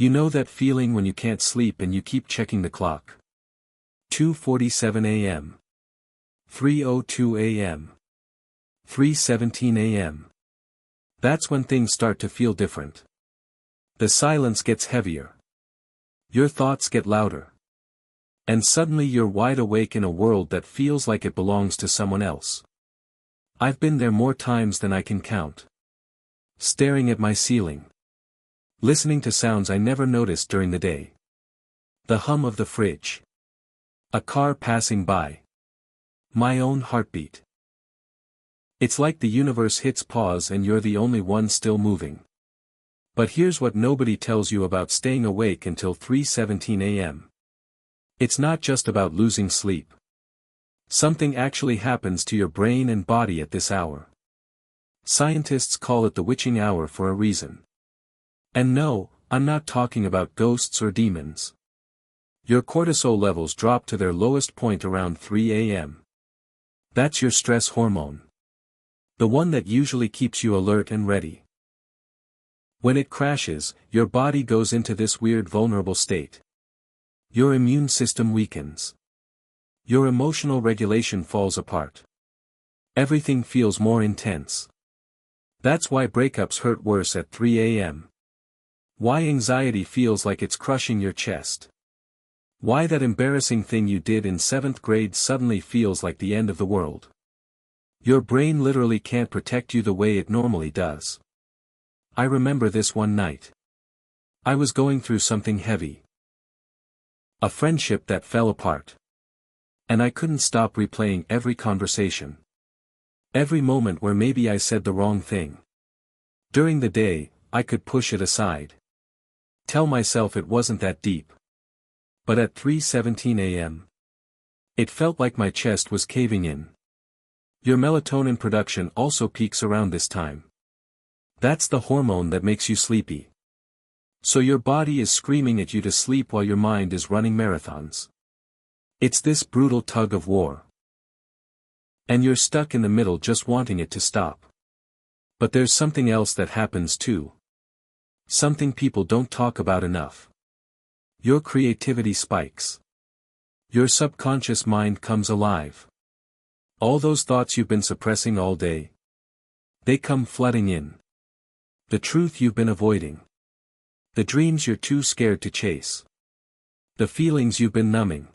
You know that feeling when you can't sleep and you keep checking the clock. 2:47 a.m. 3:02 a.m. 3:17 a.m. That's when things start to feel different. The silence gets heavier. Your thoughts get louder. And suddenly you're wide awake in a world that feels like it belongs to someone else. I've been there more times than I can count. Staring at my ceiling. Listening to sounds I never noticed during the day. The hum of the fridge. A car passing by. My own heartbeat. It's like the universe hits pause and you're the only one still moving. But here's what nobody tells you about staying awake until 3:17 a.m. It's not just about losing sleep. Something actually happens to your brain and body at this hour. Scientists call it the witching hour for a reason. And no, I'm not talking about ghosts or demons. Your cortisol levels drop to their lowest point around 3 a.m. That's your stress hormone. The one that usually keeps you alert and ready. When it crashes, your body goes into this weird vulnerable state. Your immune system weakens. Your emotional regulation falls apart. Everything feels more intense. That's why breakups hurt worse at 3 a.m. Why anxiety feels like it's crushing your chest. Why that embarrassing thing you did in 7th grade suddenly feels like the end of the world. Your brain literally can't protect you the way it normally does. I remember this one night. I was going through something heavy. A friendship that fell apart. And I couldn't stop replaying every conversation. Every moment where maybe I said the wrong thing. During the day, I could push it aside. Tell myself it wasn't that deep. But at 3:17 a.m. it felt like my chest was caving in. Your melatonin production also peaks around this time. That's the hormone that makes you sleepy. So your body is screaming at you to sleep while your mind is running marathons. It's this brutal tug of war. And you're stuck in the middle just wanting it to stop. But there's something else that happens too. Something people don't talk about enough. Your creativity spikes. Your subconscious mind comes alive. All those thoughts you've been suppressing all day. They come flooding in. The truth you've been avoiding. The dreams you're too scared to chase. The feelings you've been numbing.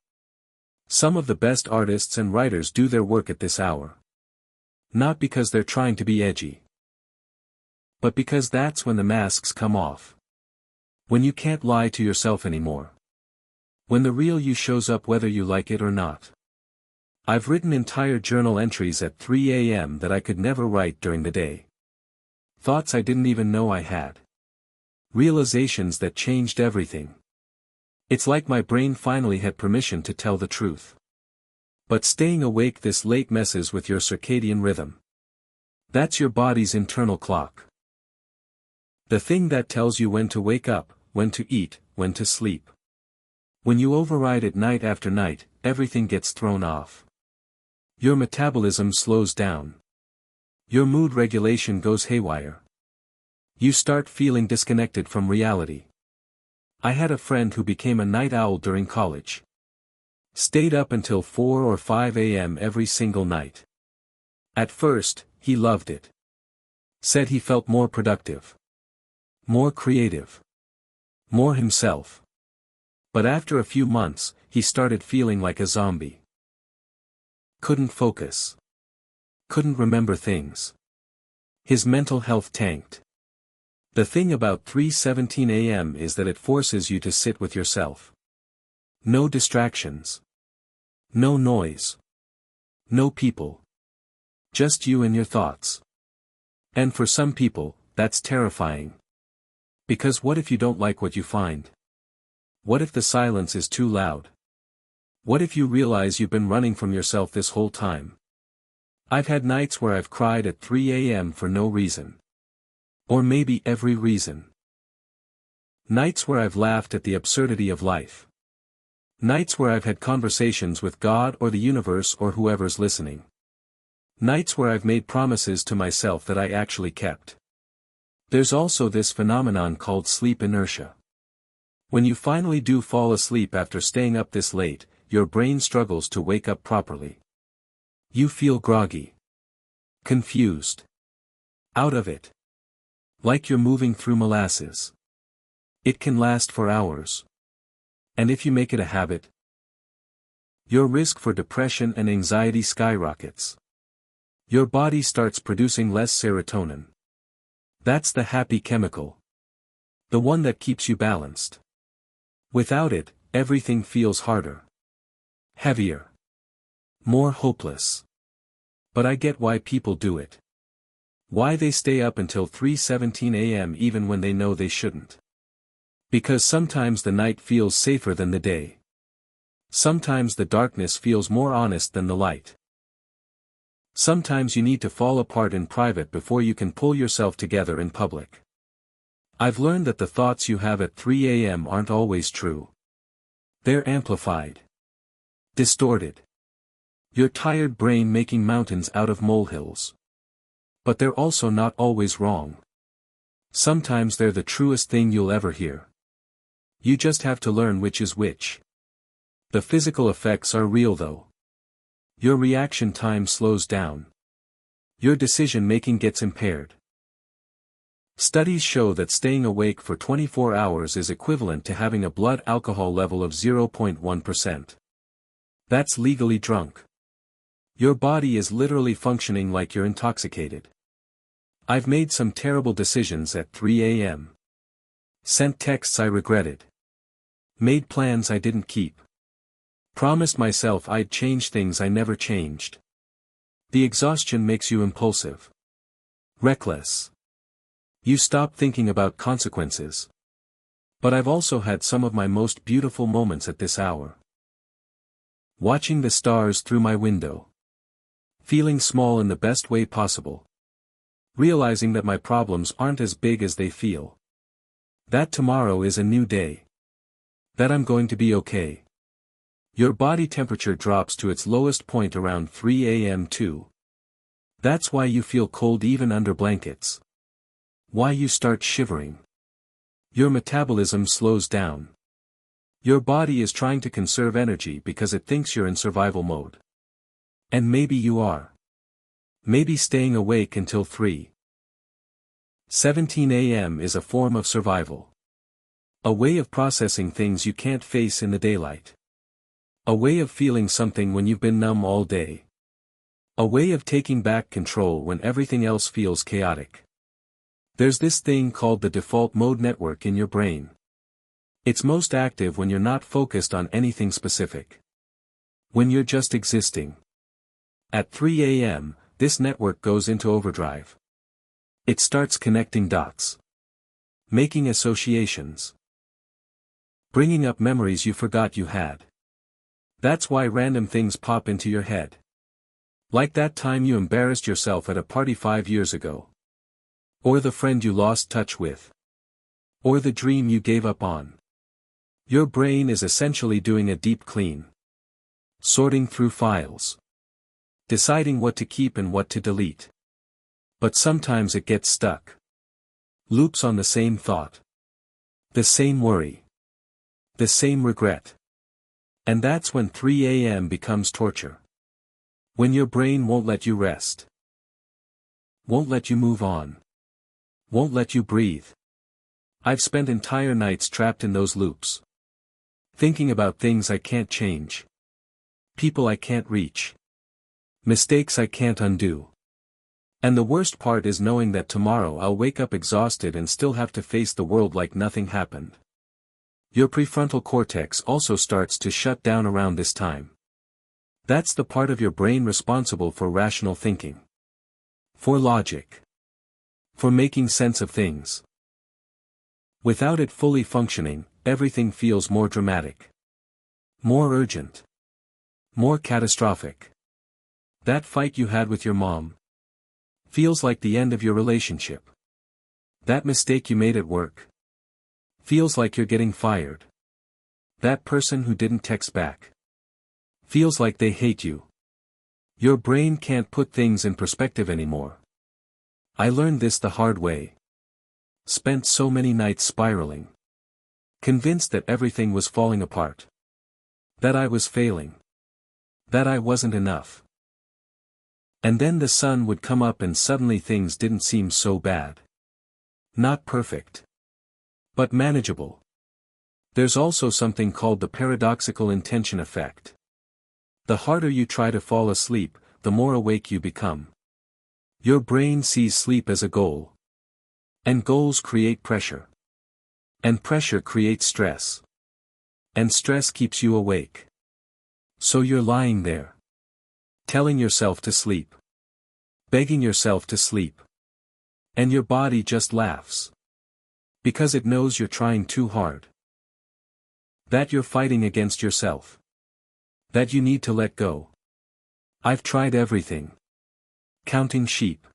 Some of the best artists and writers do their work at this hour. Not because they're trying to be edgy. But because that's when the masks come off. When you can't lie to yourself anymore. When the real you shows up whether you like it or not. I've written entire journal entries at 3 a.m. that I could never write during the day. Thoughts I didn't even know I had. Realizations that changed everything. It's like my brain finally had permission to tell the truth. But staying awake this late messes with your circadian rhythm. That's your body's internal clock. The thing that tells you when to wake up, when to eat, when to sleep. When you override it night after night, everything gets thrown off. Your metabolism slows down. Your mood regulation goes haywire. You start feeling disconnected from reality. I had a friend who became a night owl during college. Stayed up until 4 or 5 a.m. every single night. At first, he loved it. Said he felt more productive. More creative. More himself. But after a few months, he started feeling like a zombie. Couldn't focus. Couldn't remember things. His mental health tanked. The thing about 3:17 a.m. is that it forces you to sit with yourself. No distractions. No noise. No people. Just you and your thoughts. And for some people, that's terrifying. Because what if you don't like what you find? What if the silence is too loud? What if you realize you've been running from yourself this whole time? I've had nights where I've cried at 3 a.m. for no reason. Or maybe every reason. Nights where I've laughed at the absurdity of life. Nights where I've had conversations with God or the universe or whoever's listening. Nights where I've made promises to myself that I actually kept. There's also this phenomenon called sleep inertia. When you finally do fall asleep after staying up this late, your brain struggles to wake up properly. You feel groggy. Confused. Out of it. Like you're moving through molasses. It can last for hours. And if you make it a habit, your risk for depression and anxiety skyrockets. Your body starts producing less serotonin. That's the happy chemical. The one that keeps you balanced. Without it, everything feels harder. Heavier. More hopeless. But I get why people do it. Why they stay up until 3:17 a.m. even when they know they shouldn't. Because sometimes the night feels safer than the day. Sometimes the darkness feels more honest than the light. Sometimes you need to fall apart in private before you can pull yourself together in public. I've learned that the thoughts you have at 3 a.m. aren't always true. They're amplified. Distorted. Your tired brain making mountains out of molehills. But they're also not always wrong. Sometimes they're the truest thing you'll ever hear. You just have to learn which is which. The physical effects are real though. Your reaction time slows down. Your decision-making gets impaired. Studies show that staying awake for 24 hours is equivalent to having a blood alcohol level of 0.1%. That's legally drunk. Your body is literally functioning like you're intoxicated. I've made some terrible decisions at 3 a.m. Sent texts I regretted. Made plans I didn't keep. Promised myself I'd change things I never changed. The exhaustion makes you impulsive. Reckless. You stop thinking about consequences. But I've also had some of my most beautiful moments at this hour. Watching the stars through my window. Feeling small in the best way possible. Realizing that my problems aren't as big as they feel. That tomorrow is a new day. That I'm going to be okay. Your body temperature drops to its lowest point around 3 a.m. too. That's why you feel cold even under blankets. Why you start shivering. Your metabolism slows down. Your body is trying to conserve energy because it thinks you're in survival mode. And maybe you are. Maybe staying awake until 3:17 a.m. is a form of survival. A way of processing things you can't face in the daylight. A way of feeling something when you've been numb all day. A way of taking back control when everything else feels chaotic. There's this thing called the default mode network in your brain. It's most active when you're not focused on anything specific. When you're just existing. At 3 a.m., this network goes into overdrive. It starts connecting dots. Making associations. Bringing up memories you forgot you had. That's why random things pop into your head. Like that time you embarrassed yourself at a party 5 years ago. Or the friend you lost touch with. Or the dream you gave up on. Your brain is essentially doing a deep clean. Sorting through files. Deciding what to keep and what to delete. But sometimes it gets stuck. Loops on the same thought. The same worry. The same regret. And that's when 3 a.m. becomes torture. When your brain won't let you rest. Won't let you move on. Won't let you breathe. I've spent entire nights trapped in those loops. Thinking about things I can't change. People I can't reach. Mistakes I can't undo. And the worst part is knowing that tomorrow I'll wake up exhausted and still have to face the world like nothing happened. Your prefrontal cortex also starts to shut down around this time. That's the part of your brain responsible for rational thinking. For logic. For making sense of things. Without it fully functioning, everything feels more dramatic. More urgent. More catastrophic. That fight you had with your mom. Feels like the end of your relationship. That mistake you made at work. Feels like you're getting fired. That person who didn't text back. Feels like they hate you. Your brain can't put things in perspective anymore. I learned this the hard way. Spent so many nights spiraling. Convinced that everything was falling apart. That I was failing. That I wasn't enough. And then the sun would come up and suddenly things didn't seem so bad. Not perfect. But manageable. There's also something called the paradoxical intention effect. The harder you try to fall asleep, the more awake you become. Your brain sees sleep as a goal. And goals create pressure. And pressure creates stress. And stress keeps you awake. So you're lying there. Telling yourself to sleep. Begging yourself to sleep. And your body just laughs. Because it knows you're trying too hard. That you're fighting against yourself. That you need to let go. I've tried everything. Counting sheep.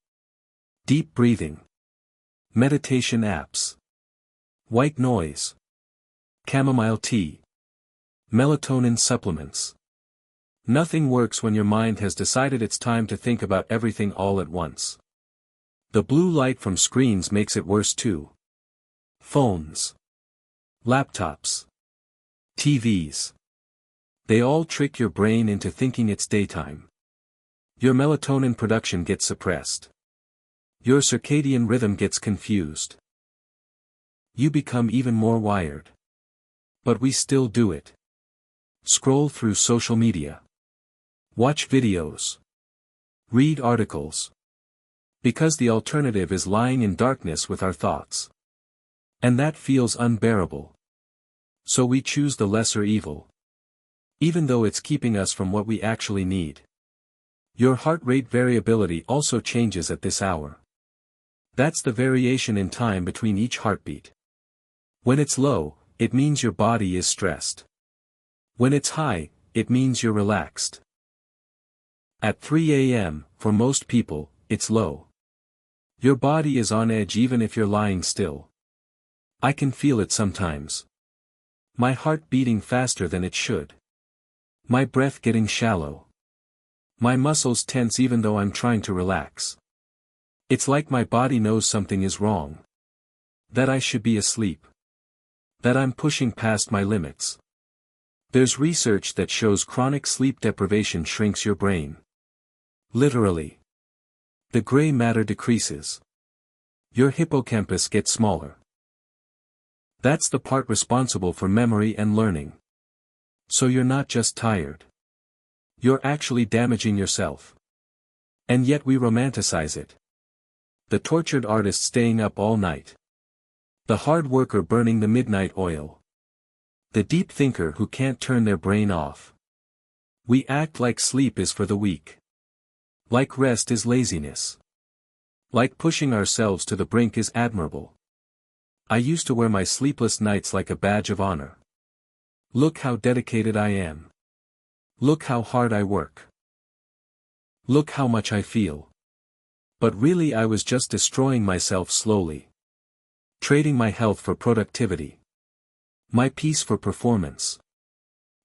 Deep breathing. Meditation apps. White noise. Chamomile tea. Melatonin supplements. Nothing works when your mind has decided it's time to think about everything all at once. The blue light from screens makes it worse too. Phones. Laptops. TVs. They all trick your brain into thinking it's daytime. Your melatonin production gets suppressed. Your circadian rhythm gets confused. You become even more wired. But we still do it. Scroll through social media. Watch videos. Read articles. Because the alternative is lying in darkness with our thoughts. And that feels unbearable. So we choose the lesser evil. Even though it's keeping us from what we actually need. Your heart rate variability also changes at this hour. That's the variation in time between each heartbeat. When it's low, it means your body is stressed. When it's high, it means you're relaxed. At 3 a.m., for most people, it's low. Your body is on edge even if you're lying still. I can feel it sometimes. My heart beating faster than it should. My breath getting shallow. My muscles tense even though I'm trying to relax. It's like my body knows something is wrong. That I should be asleep. That I'm pushing past my limits. There's research that shows chronic sleep deprivation shrinks your brain. Literally. The gray matter decreases. Your hippocampus gets smaller. That's the part responsible for memory and learning. So you're not just tired. You're actually damaging yourself. And yet we romanticize it. The tortured artist staying up all night. The hard worker burning the midnight oil. The deep thinker who can't turn their brain off. We act like sleep is for the weak. Like rest is laziness. Like pushing ourselves to the brink is admirable. I used to wear my sleepless nights like a badge of honor. Look how dedicated I am. Look how hard I work. Look how much I feel. But really I was just destroying myself slowly. Trading my health for productivity. My peace for performance.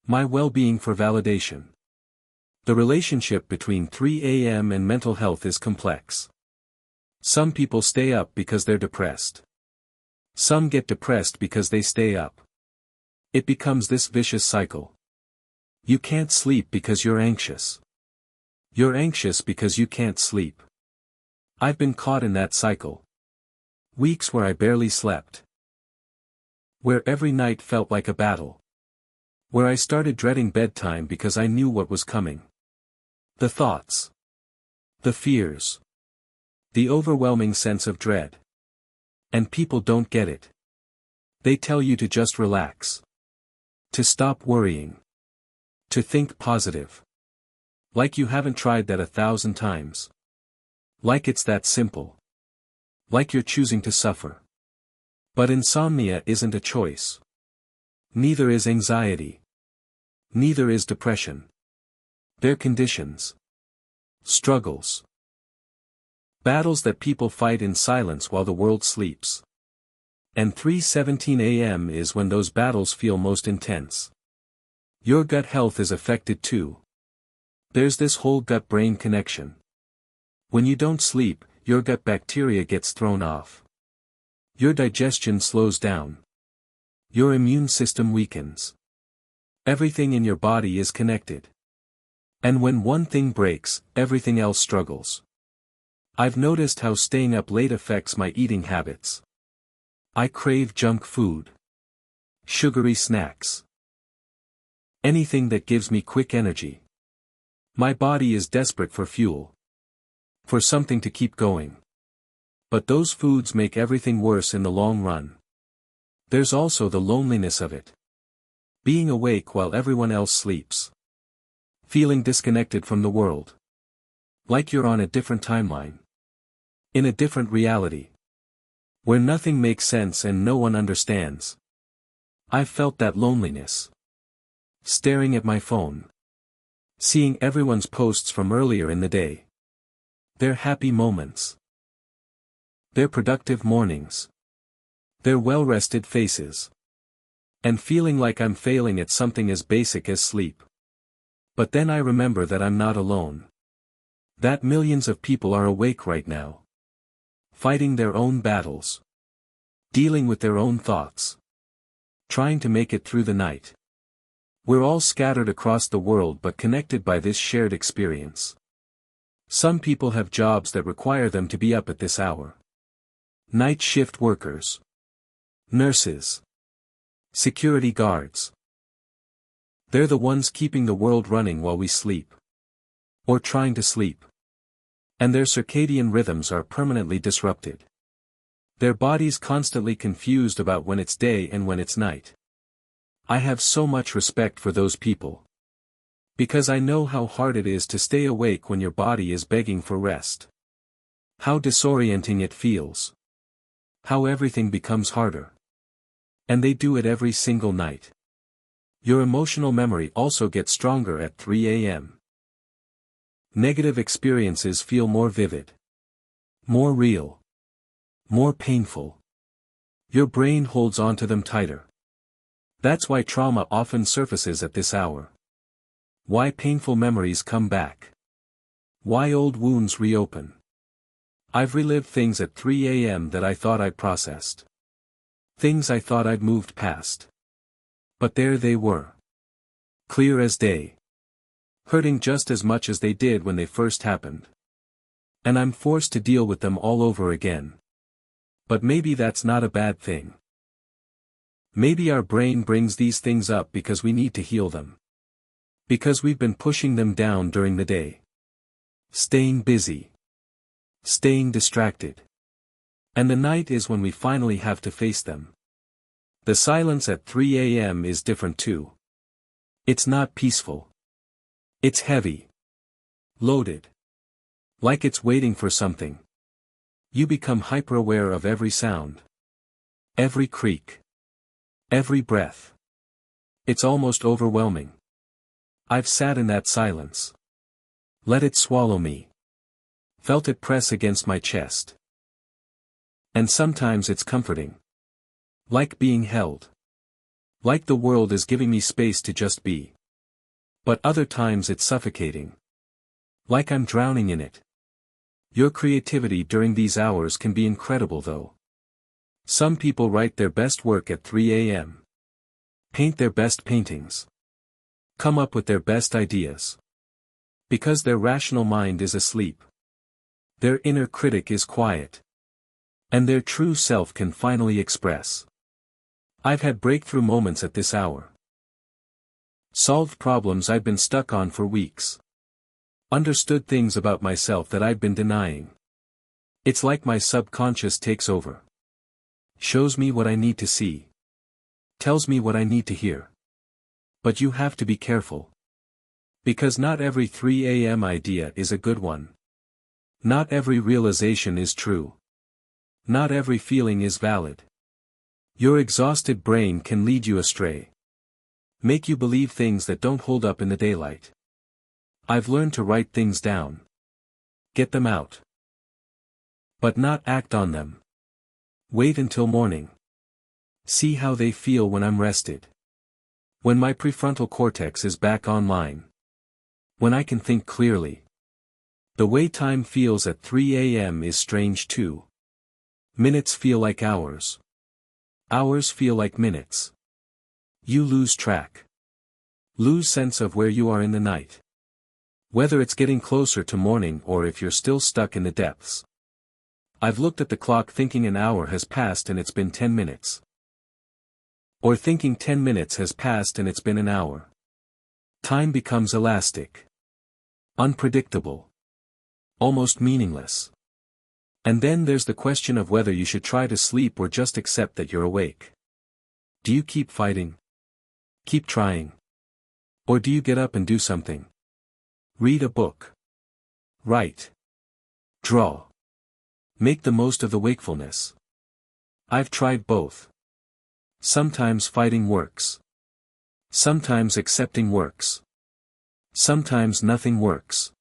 My well-being for validation. The relationship between 3 a.m. and mental health is complex. Some people stay up because they're depressed. Some get depressed because they stay up. It becomes this vicious cycle. You can't sleep because you're anxious. You're anxious because you can't sleep. I've been caught in that cycle. Weeks where I barely slept. Where every night felt like a battle. Where I started dreading bedtime because I knew what was coming. The thoughts. The fears. The overwhelming sense of dread. And people don't get it. They tell you to just relax. To stop worrying. To think positive. Like you haven't tried that 1,000 times. Like it's that simple. Like you're choosing to suffer. But insomnia isn't a choice. Neither is anxiety. Neither is depression. They're conditions. Struggles. Battles that people fight in silence while the world sleeps. And 3:17 a.m. is when those battles feel most intense. Your gut health is affected too. There's this whole gut-brain connection. When you don't sleep, your gut bacteria gets thrown off. Your digestion slows down. Your immune system weakens. Everything in your body is connected. And when one thing breaks, everything else struggles. I've noticed how staying up late affects my eating habits. I crave junk food. Sugary snacks. Anything that gives me quick energy. My body is desperate for fuel. For something to keep going. But those foods make everything worse in the long run. There's also the loneliness of it. Being awake while everyone else sleeps. Feeling disconnected from the world. Like you're on a different timeline. In a different reality. Where nothing makes sense and no one understands. I've felt that loneliness. Staring at my phone. Seeing everyone's posts from earlier in the day. Their happy moments. Their productive mornings. Their well-rested faces. And feeling like I'm failing at something as basic as sleep. But then I remember that I'm not alone. That millions of people are awake right now. Fighting their own battles. Dealing with their own thoughts. Trying to make it through the night. We're all scattered across the world but connected by this shared experience. Some people have jobs that require them to be up at this hour. Night shift workers. Nurses. Security guards. They're the ones keeping the world running while we sleep. Or trying to sleep. And their circadian rhythms are permanently disrupted. Their bodies constantly confused about when it's day and when it's night. I have so much respect for those people. Because I know how hard it is to stay awake when your body is begging for rest. How disorienting it feels. How everything becomes harder. And they do it every single night. Your emotional memory also gets stronger at 3 a.m. Negative experiences feel more vivid. More real. More painful. Your brain holds on to them tighter. That's why trauma often surfaces at this hour. Why painful memories come back. Why old wounds reopen. I've relived things at 3 a.m. that I thought I'd processed. Things I thought I'd moved past. But there they were. Clear as day. Hurting just as much as they did when they first happened. And I'm forced to deal with them all over again. But maybe that's not a bad thing. Maybe our brain brings these things up because we need to heal them. Because we've been pushing them down during the day. Staying busy. Staying distracted. And the night is when we finally have to face them. The silence at 3 a.m. is different too. It's not peaceful. It's heavy. Loaded. Like it's waiting for something. You become hyper-aware of every sound. Every creak. Every breath. It's almost overwhelming. I've sat in that silence. Let it swallow me. Felt it press against my chest. And sometimes it's comforting. Like being held. Like the world is giving me space to just be. But other times it's suffocating. Like I'm drowning in it. Your creativity during these hours can be incredible though. Some people write their best work at 3 a.m. Paint their best paintings. Come up with their best ideas. Because their rational mind is asleep. Their inner critic is quiet. And their true self can finally express. I've had breakthrough moments at this hour. Solved problems I've been stuck on for weeks. Understood things about myself that I've been denying. It's like my subconscious takes over. Shows me what I need to see. Tells me what I need to hear. But you have to be careful. Because not every 3 a.m. idea is a good one. Not every realization is true. Not every feeling is valid. Your exhausted brain can lead you astray. Make you believe things that don't hold up in the daylight. I've learned to write things down. Get them out. But not act on them. Wait until morning. See how they feel when I'm rested. When my prefrontal cortex is back online. When I can think clearly. The way time feels at 3 a.m. is strange too. Minutes feel like hours. Hours feel like minutes. You lose track. Lose sense of where you are in the night. Whether it's getting closer to morning or if you're still stuck in the depths. I've looked at the clock thinking an hour has passed and it's been 10 minutes. Or thinking 10 minutes has passed and it's been an hour. Time becomes elastic. Unpredictable. Almost meaningless. And then there's the question of whether you should try to sleep or just accept that you're awake. Do you keep fighting? Keep trying? Or do you get up and do something? Read a book. Write. Draw. Make the most of the wakefulness. I've tried both. Sometimes fighting works. Sometimes accepting works. Sometimes nothing works.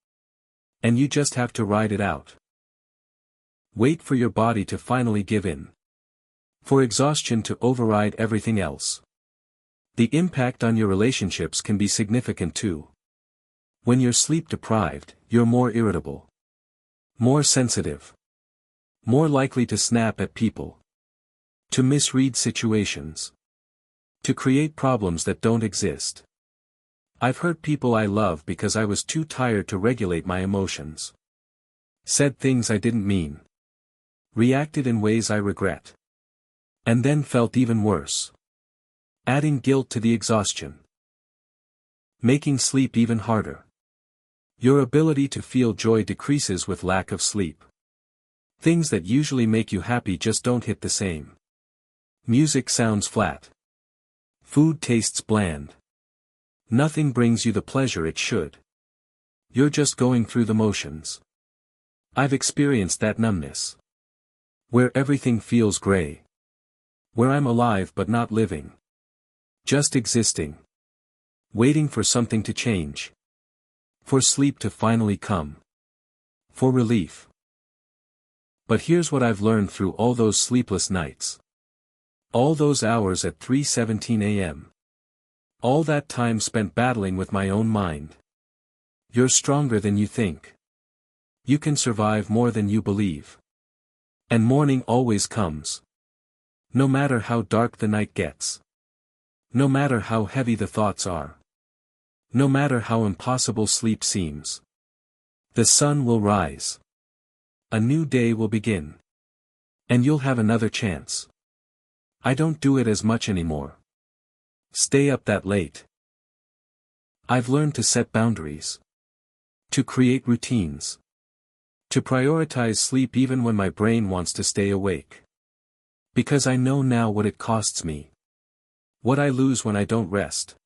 And you just have to ride it out. Wait for your body to finally give in. For exhaustion to override everything else. The impact on your relationships can be significant too. When you're sleep deprived, you're more irritable. More sensitive. More likely to snap at people. To misread situations. To create problems that don't exist. I've hurt people I love because I was too tired to regulate my emotions. Said things I didn't mean. Reacted in ways I regret. And then felt even worse. Adding guilt to the exhaustion. Making sleep even harder. Your ability to feel joy decreases with lack of sleep. Things that usually make you happy just don't hit the same. Music sounds flat. Food tastes bland. Nothing brings you the pleasure it should. You're just going through the motions. I've experienced that numbness. Where everything feels gray. Where I'm alive but not living. Just existing. Waiting for something to change. For sleep to finally come. For relief. But here's what I've learned through all those sleepless nights. All those hours at 3:17 a.m. All that time spent battling with my own mind. You're stronger than you think. You can survive more than you believe. And morning always comes. No matter how dark the night gets. No matter how heavy the thoughts are. No matter how impossible sleep seems. The sun will rise. A new day will begin. And you'll have another chance. I don't do it as much anymore. Stay up that late. I've learned to set boundaries. To create routines. To prioritize sleep even when my brain wants to stay awake. Because I know now what it costs me. What I lose when I don't rest.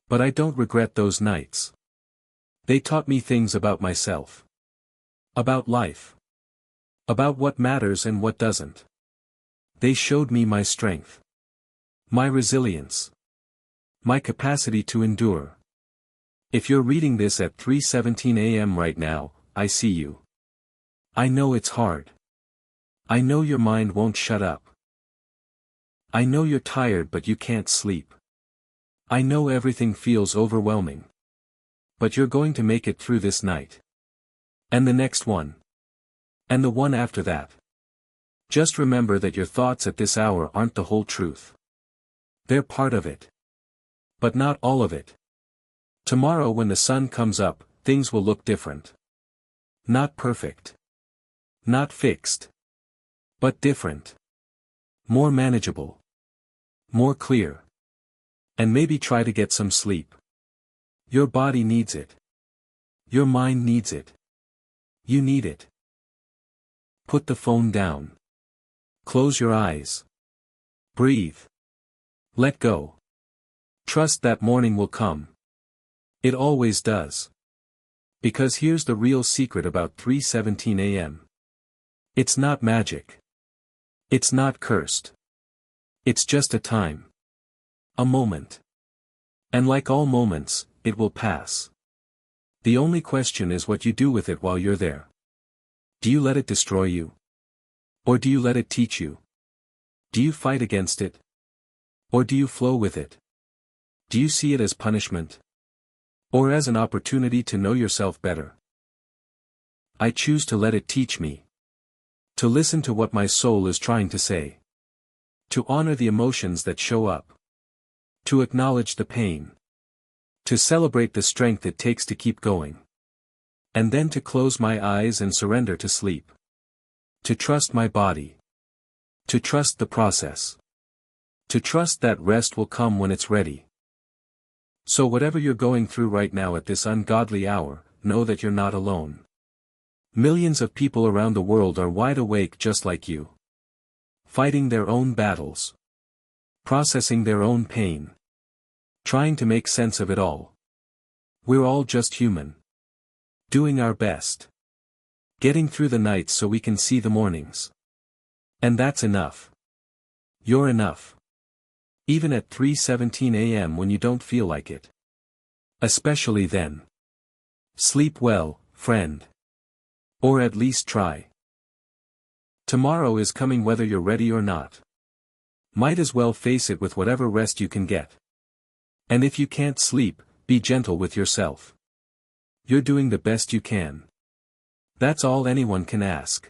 But I don't regret those nights. They taught me things about myself. About life. About what matters and what doesn't. They showed me my strength. My resilience. My capacity to endure. If you're reading this at 3:17 a.m. right now, I see you. I know it's hard. I know your mind won't shut up. I know you're tired but you can't sleep. I know everything feels overwhelming. But you're going to make it through this night. And the next one. And the one after that. Just remember that your thoughts at this hour aren't the whole truth. They're part of it. But not all of it. Tomorrow when the sun comes up, things will look different. Not perfect. Not fixed. But different. More manageable. More clear. And maybe try to get some sleep. Your body needs it. Your mind needs it. You need it. Put the phone down. Close your eyes. Breathe. Let go. Trust that morning will come. It always does. Because here's the real secret about 3:17 a.m. It's not magic. It's not cursed. It's just a time. A moment. And like all moments, it will pass. The only question is what you do with it while you're there. Do you let it destroy you? Or do you let it teach you? Do you fight against it? Or do you flow with it? Do you see it as punishment? Or as an opportunity to know yourself better? I choose to let it teach me. To listen to what my soul is trying to say. To honor the emotions that show up. To acknowledge the pain. To celebrate the strength it takes to keep going. And then to close my eyes and surrender to sleep. To trust my body. To trust the process. To trust that rest will come when it's ready. So whatever you're going through right now at this ungodly hour, know that you're not alone. Millions of people around the world are wide awake just like you. Fighting their own battles. Processing their own pain. Trying to make sense of it all. We're all just human. Doing our best. Getting through the nights so we can see the mornings. And that's enough. You're enough. Even at 3:17 a.m. when you don't feel like it. Especially then. Sleep well, friend. Or at least try. Tomorrow is coming whether you're ready or not. Might as well face it with whatever rest you can get. And if you can't sleep, be gentle with yourself. You're doing the best you can. That's all anyone can ask.